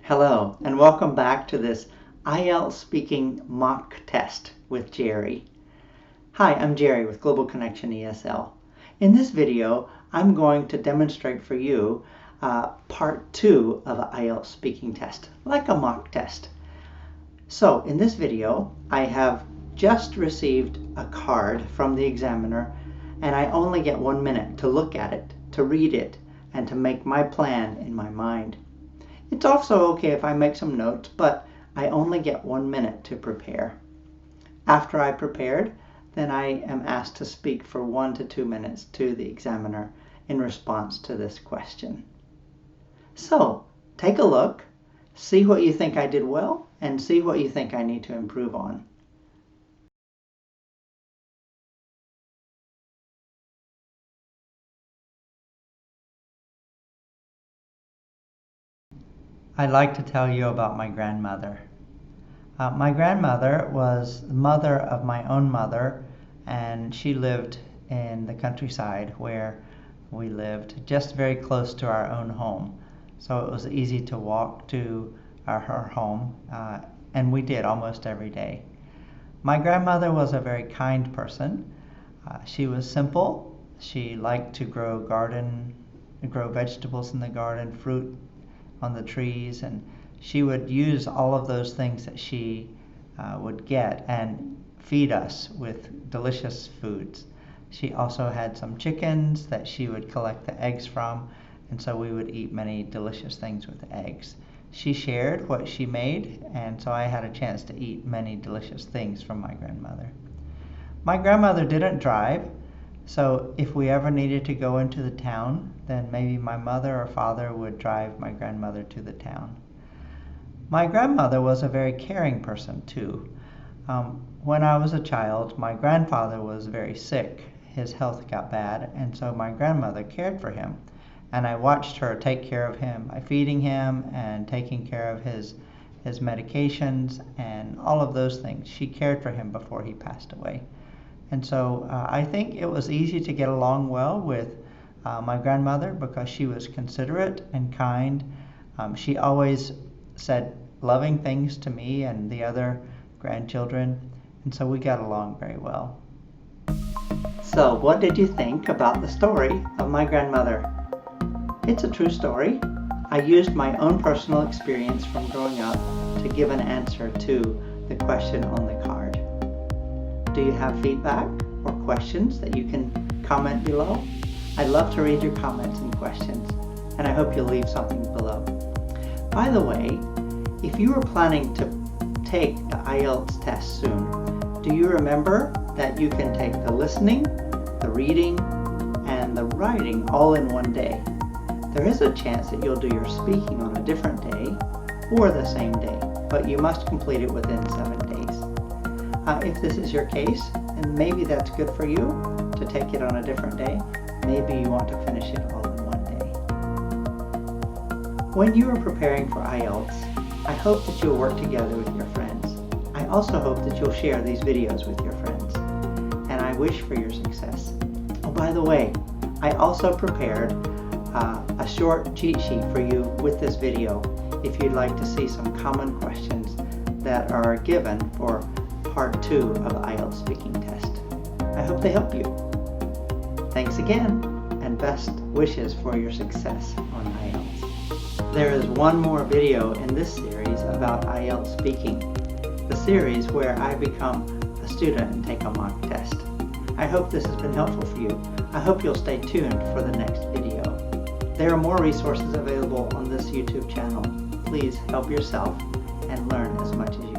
Hello, and welcome back to this IELTS Speaking mock test with Jerry. Hi, I'm Jerry with Global Connection ESL. In this video, I'm going to demonstrate for you part 2 of an IELTS speaking test, like a mock test. So in this video, I have just received a card from the examiner, and I only get 1 minute to look at it, to read it, and to make my plan in my mind. It's also okay if I make some notes, but I only get 1 minute to prepare. After I prepared, then I am asked to speak for 1 to 2 minutes to the examiner in response to this question. So, take a look, see what you think I did well, and see what you think I need to improve on. I'd like to tell you about my grandmother. My grandmother was the mother of my own mother, and she lived in the countryside where we lived, just very close to our own home. So it was easy to walk to her home, and we did almost every day. My grandmother was a very kind person. She was simple. She liked to grow vegetables in the garden, fruit on the trees, and she would use all of those things that she would get and feed us with delicious foods. She also had some chickens that she would collect the eggs from, and so we would eat many delicious things with the eggs. She shared what she made, and so I had a chance to eat many delicious things from my grandmother. My grandmother didn't drive, so if we ever needed to go into the town, then maybe my mother or father would drive my grandmother to the town. My grandmother was a very caring person too. When I was a child, my grandfather was very sick. His health got bad, and so my grandmother cared for him. And I watched her take care of him by feeding him and taking care of his medications and all of those things. She cared for him before he passed away. And so I think it was easy to get along well with my grandmother because she was considerate and kind. She always said loving things to me and the other grandchildren, and so we got along very well. So what did you think about the story of my grandmother? It's a true story. I used my own personal experience from growing up to give an answer to the question on the card. Do you have feedback or questions that you can comment below? I'd love to read your comments and questions, and I hope you'll leave something below. By the way, if you are planning to take the IELTS test soon, do you remember that you can take the listening, the reading, and the writing all in one day? There is a chance that you'll do your speaking on a different day or the same day, but you must complete it within 7 days. If this is your case, then maybe that's good for you to take it on a different day. Maybe you want to finish it all in one day. When you are preparing for IELTS, I hope that you'll work together with your friends. I also hope that you'll share these videos with your friends, and I wish for your success. Oh, by the way, I also prepared a short cheat sheet for you with this video if you'd like to see some common questions that are given for part 2 of the IELTS speaking test. I hope they help you. Thanks again, and best wishes for your success on IELTS. There is one more video in this series about IELTS speaking, the series where I become a student and take a mock test. I hope this has been helpful for you. I hope you'll stay tuned for the next video. There are more resources available on this YouTube channel. Please help yourself and learn as much as you can.